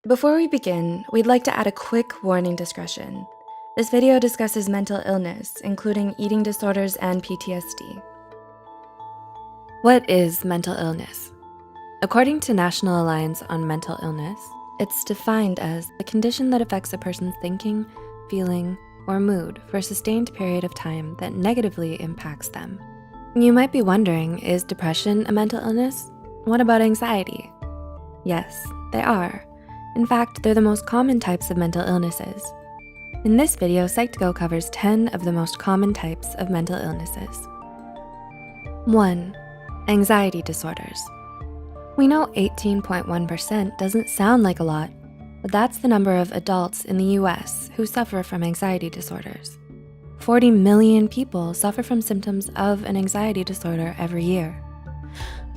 Before we begin, we'd like to add a quick warning discretion. This video discusses mental illness, including eating disorders and PTSD. What is mental illness? According to National Alliance on Mental Illness, it's defined as a condition that affects a person's thinking, feeling, or mood for a sustained period of time that negatively impacts them. You might be wondering, is depression a mental illness? What about anxiety? Yes, they are. In fact, they're the most common types of mental illnesses. In this video, Psych2Go covers 10 of the most common types of mental illnesses. 1. Anxiety disorders. We know 18.1% doesn't sound like a lot, but that's the number of adults in the US who suffer from anxiety disorders. 40 million people suffer from symptoms of an anxiety disorder every year.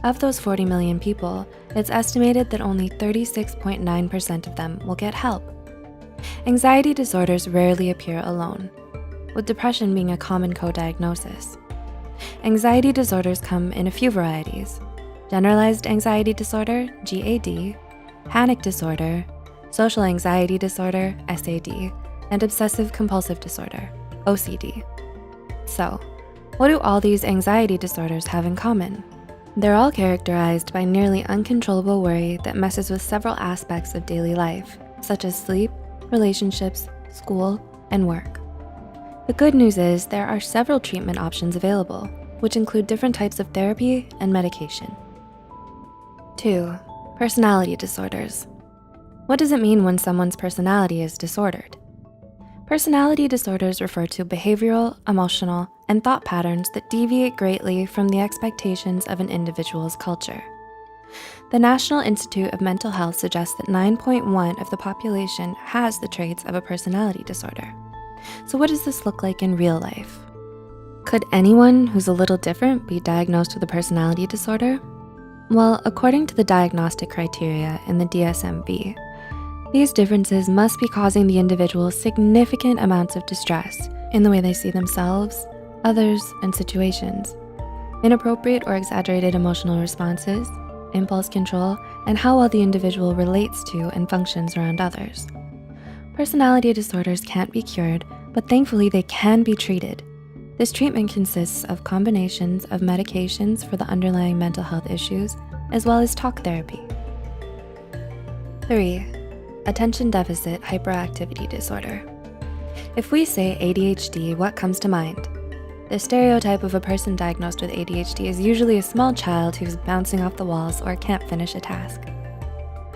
Of those 40 million people, it's estimated that only 36.9% of them will get help. Anxiety disorders rarely appear alone, with depression being a common co-diagnosis. Anxiety disorders come in a few varieties: generalized anxiety disorder, GAD, panic disorder, social anxiety disorder, SAD, and obsessive compulsive disorder, OCD. So, what do all these anxiety disorders have in common? They're all characterized by nearly uncontrollable worry that messes with several aspects of daily life, such as sleep, relationships, school, and work. The good news is there are several treatment options available, which include different types of therapy and medication. 2. Personality disorders. What does it mean when someone's personality is disordered? Personality disorders refer to behavioral, emotional, and thought patterns that deviate greatly from the expectations of an individual's culture. The National Institute of Mental Health suggests that 9.1% of the population has the traits of a personality disorder. So what does this look like in real life? Could anyone who's a little different be diagnosed with a personality disorder? Well, according to the diagnostic criteria in the DSM-V, these differences must be causing the individual significant amounts of distress in the way they see themselves, others, and situations, inappropriate or exaggerated emotional responses, impulse control, and how well the individual relates to and functions around others. Personality disorders can't be cured, but thankfully they can be treated. This treatment consists of combinations of medications for the underlying mental health issues, as well as talk therapy. 3. Attention deficit hyperactivity disorder. If we say ADHD, what comes to mind? The stereotype of a person diagnosed with ADHD is usually a small child who's bouncing off the walls or can't finish a task.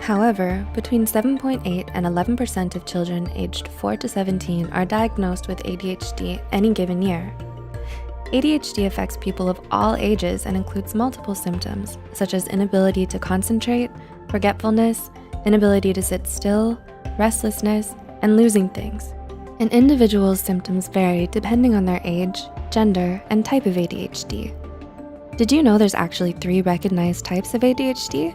However, between 7.8% and 11% of children aged 4 to 17 are diagnosed with ADHD any given year. ADHD affects people of all ages and includes multiple symptoms, such as inability to concentrate, forgetfulness, inability to sit still, restlessness, and losing things. An individual's symptoms vary depending on their age, gender, and type of ADHD. Did you know there's actually 3 recognized types of ADHD?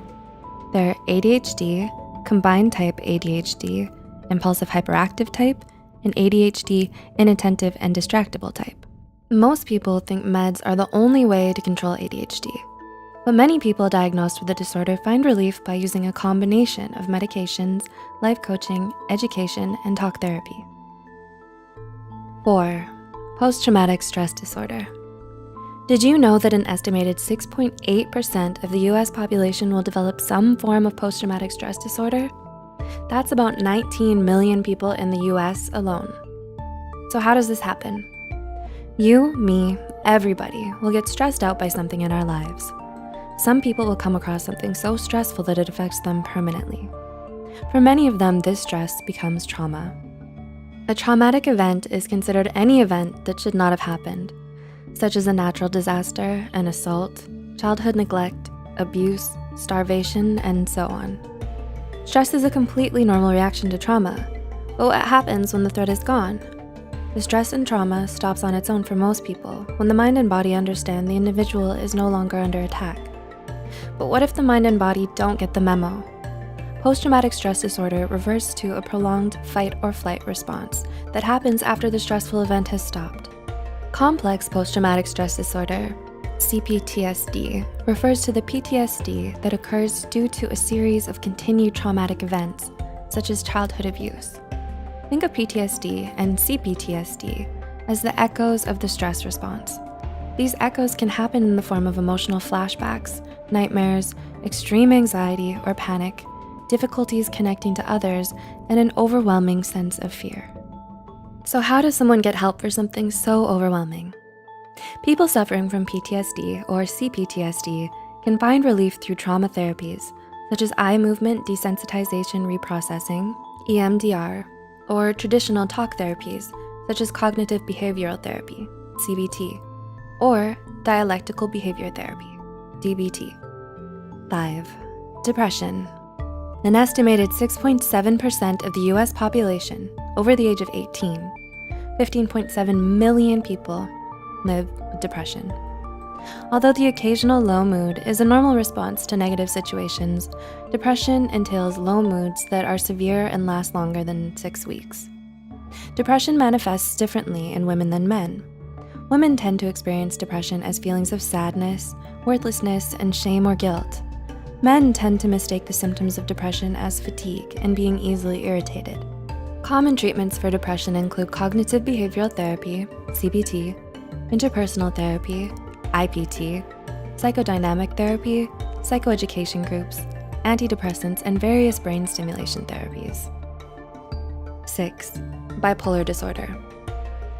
They're ADHD, combined type ADHD, impulsive hyperactive type, and ADHD inattentive and distractible type. Most people think meds are the only way to control ADHD, but many people diagnosed with the disorder find relief by using a combination of medications, life coaching, education, and talk therapy. 4. Post-traumatic stress disorder. Did you know that an estimated 6.8% of the US population will develop some form of post-traumatic stress disorder? That's about 19 million people in the US alone. So how does this happen? You, me, everybody will get stressed out by something in our lives. Some people will come across something so stressful that it affects them permanently. For many of them, this stress becomes trauma. A traumatic event is considered any event that should not have happened, such as a natural disaster, an assault, childhood neglect, abuse, starvation, and so on. Stress is a completely normal reaction to trauma, but what happens when the threat is gone? The stress and trauma stops on its own for most people when the mind and body understand the individual is no longer under attack. But what if the mind and body don't get the memo? Post-traumatic stress disorder refers to a prolonged fight or flight response that happens after the stressful event has stopped. Complex post-traumatic stress disorder, CPTSD, refers to the PTSD that occurs due to a series of continued traumatic events, such as childhood abuse. Think of PTSD and CPTSD as the echoes of the stress response. These echoes can happen in the form of emotional flashbacks, nightmares, extreme anxiety or panic, difficulties connecting to others, and an overwhelming sense of fear. So how does someone get help for something so overwhelming? People suffering from PTSD or CPTSD can find relief through trauma therapies, such as eye movement desensitization reprocessing, EMDR, or traditional talk therapies, such as cognitive behavioral therapy, CBT, or dialectical behavior therapy, DBT. 5. Depression. An estimated 6.7% of the US population over the age of 18, 15.7 million people live with depression. Although the occasional low mood is a normal response to negative situations, depression entails low moods that are severe and last longer than 6 weeks. Depression manifests differently in women than men. Women tend to experience depression as feelings of sadness, worthlessness, and shame or guilt. Men tend to mistake the symptoms of depression as fatigue and being easily irritated. Common treatments for depression include cognitive behavioral therapy, CBT, interpersonal therapy, IPT, psychodynamic therapy, psychoeducation groups, antidepressants, and various brain stimulation therapies. 6. Bipolar disorder.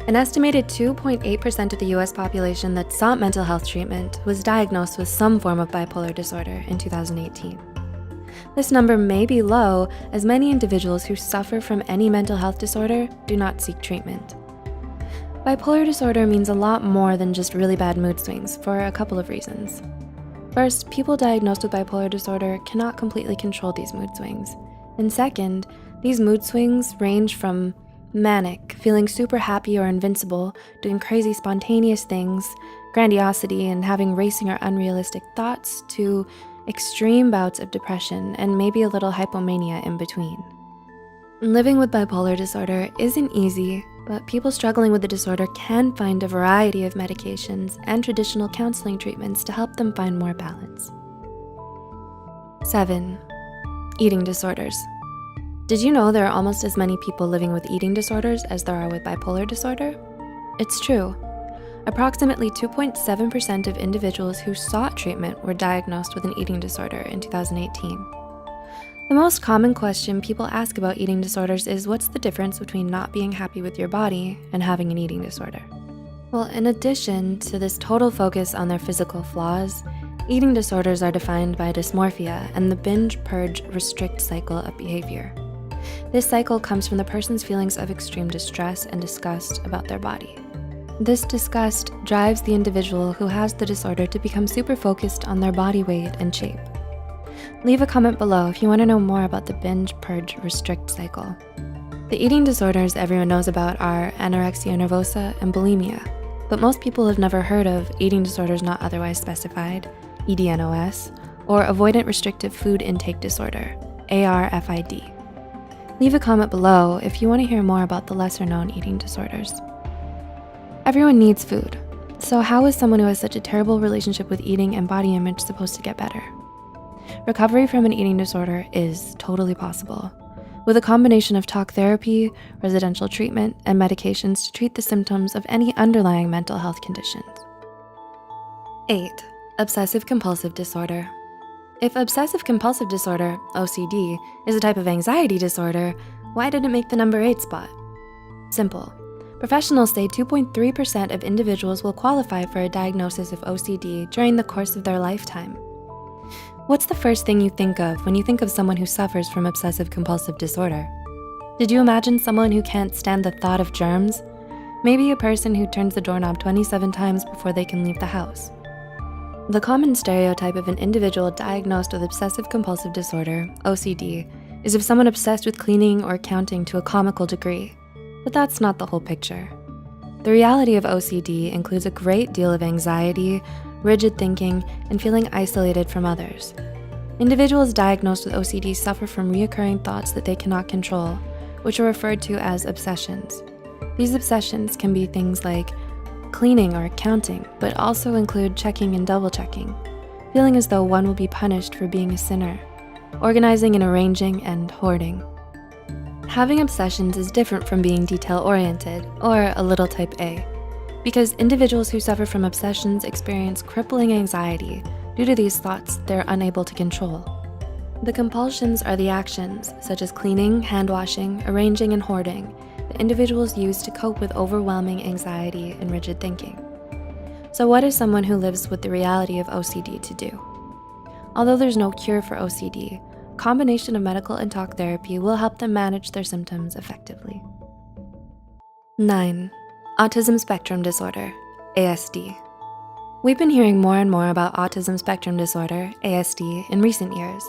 An estimated 2.8% of the US population that sought mental health treatment was diagnosed with some form of bipolar disorder in 2018. This number may be low, as many individuals who suffer from any mental health disorder do not seek treatment. Bipolar disorder means a lot more than just really bad mood swings for a couple of reasons. First, people diagnosed with bipolar disorder cannot completely control these mood swings. And second, these mood swings range from manic, feeling super happy or invincible, doing crazy spontaneous things, grandiosity, and having racing or unrealistic thoughts, to extreme bouts of depression and maybe a little hypomania in between. Living with bipolar disorder isn't easy, but people struggling with the disorder can find a variety of medications and traditional counseling treatments to help them find more balance. 7. Eating disorders. Did you know there are almost as many people living with eating disorders as there are with bipolar disorder? It's true. Approximately 2.7% of individuals who sought treatment were diagnosed with an eating disorder in 2018. The most common question people ask about eating disorders is, what's the difference between not being happy with your body and having an eating disorder? Well, in addition to this total focus on their physical flaws, eating disorders are defined by dysmorphia and the binge, purge, restrict cycle of behavior. This cycle comes from the person's feelings of extreme distress and disgust about their body. This disgust drives the individual who has the disorder to become super focused on their body weight and shape. Leave a comment below if you want to know more about the binge, purge, restrict cycle. The eating disorders everyone knows about are anorexia nervosa and bulimia, but most people have never heard of eating disorders not otherwise specified, EDNOS, or avoidant restrictive food intake disorder, ARFID. Leave a comment below if you want to hear more about the lesser-known eating disorders. Everyone needs food, so how is someone who has such a terrible relationship with eating and body image supposed to get better? Recovery from an eating disorder is totally possible, with a combination of talk therapy, residential treatment, and medications to treat the symptoms of any underlying mental health conditions. 8. Obsessive compulsive disorder. If obsessive compulsive disorder, OCD, is a type of anxiety disorder, why did it make the number 8 spot? Simple. Professionals say 2.3% of individuals will qualify for a diagnosis of OCD during the course of their lifetime. What's the first thing you think of when you think of someone who suffers from obsessive compulsive disorder? Did you imagine someone who can't stand the thought of germs? Maybe a person who turns the doorknob 27 times before they can leave the house. The common stereotype of an individual diagnosed with obsessive compulsive disorder, OCD, is of someone obsessed with cleaning or counting to a comical degree. But that's not the whole picture. The reality of OCD includes a great deal of anxiety, rigid thinking, and feeling isolated from others. Individuals diagnosed with OCD suffer from reoccurring thoughts that they cannot control, which are referred to as obsessions. These obsessions can be things like cleaning or counting, but also include checking and double checking, feeling as though one will be punished for being a sinner, organizing and arranging, and hoarding. Having obsessions is different from being detail-oriented or a little type A, because individuals who suffer from obsessions experience crippling anxiety due to these thoughts they're unable to control. The compulsions are the actions, such as cleaning, hand washing, arranging, and hoarding, that individuals use to cope with overwhelming anxiety and rigid thinking. So what is someone who lives with the reality of OCD to do? Although there's no cure for OCD, a combination of medical and talk therapy will help them manage their symptoms effectively. 9. Autism spectrum disorder, ASD. We've been hearing more and more about autism spectrum disorder, ASD, in recent years.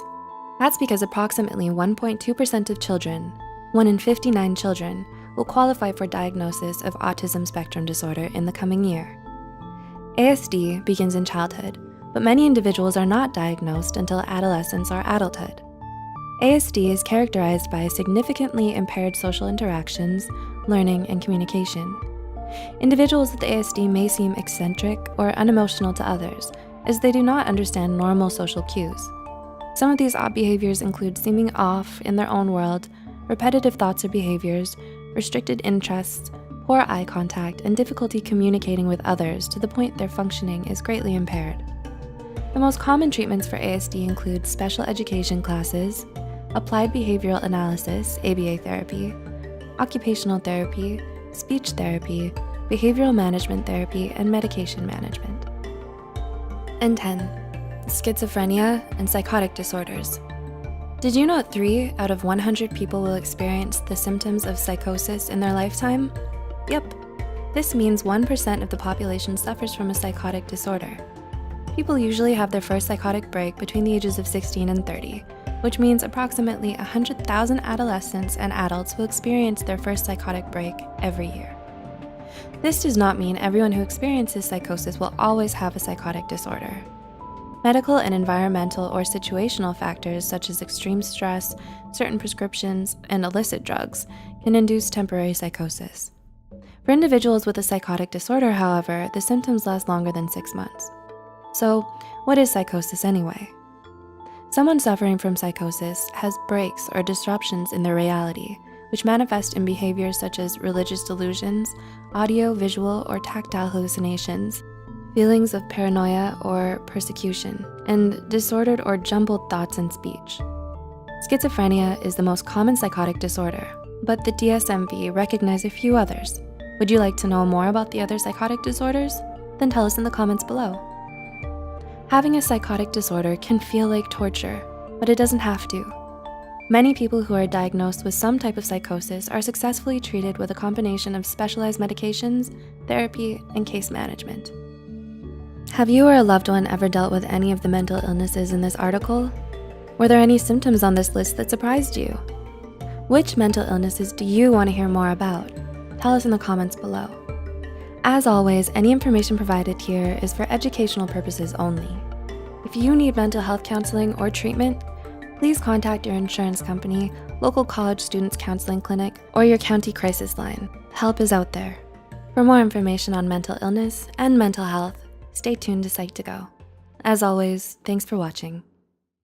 That's because approximately 1.2% of children, 1 in 59 children, will qualify for diagnosis of autism spectrum disorder in the coming year. ASD begins in childhood, but many individuals are not diagnosed until adolescence or adulthood. ASD is characterized by significantly impaired social interactions, learning, and communication. Individuals with ASD may seem eccentric or unemotional to others, as they do not understand normal social cues. Some of these odd behaviors include seeming off in their own world, repetitive thoughts or behaviors, restricted interests, poor eye contact, and difficulty communicating with others to the point their functioning is greatly impaired. The most common treatments for ASD include special education classes, applied behavioral analysis, ABA therapy, occupational therapy, speech therapy, behavioral management therapy, and medication management. And 10, schizophrenia and psychotic disorders. Did you know 3 out of 100 people will experience the symptoms of psychosis in their lifetime? Yep, this means 1% of the population suffers from a psychotic disorder. People usually have their first psychotic break between the ages of 16 and 30, which means approximately 100,000 adolescents and adults will experience their first psychotic break every year. This does not mean everyone who experiences psychosis will always have a psychotic disorder. Medical and environmental or situational factors such as extreme stress, certain prescriptions, and illicit drugs can induce temporary psychosis. For individuals with a psychotic disorder, however, the symptoms last longer than 6 months. So, what is psychosis anyway? Someone suffering from psychosis has breaks or disruptions in their reality, which manifest in behaviors such as religious delusions, audio, visual, or tactile hallucinations, feelings of paranoia or persecution, and disordered or jumbled thoughts and speech. Schizophrenia is the most common psychotic disorder, but the DSM-V recognizes a few others. Would you like to know more about the other psychotic disorders? Then tell us in the comments below. Having a psychotic disorder can feel like torture, but it doesn't have to. Many people who are diagnosed with some type of psychosis are successfully treated with a combination of specialized medications, therapy, and case management. Have you or a loved one ever dealt with any of the mental illnesses in this article? Were there any symptoms on this list that surprised you? Which mental illnesses do you want to hear more about? Tell us in the comments below. As always, any information provided here is for educational purposes only. If you need mental health counseling or treatment, please contact your insurance company, local college students counseling clinic, or your county crisis line. Help is out there. For more information on mental illness and mental health, stay tuned to Psych2Go. As always, thanks for watching.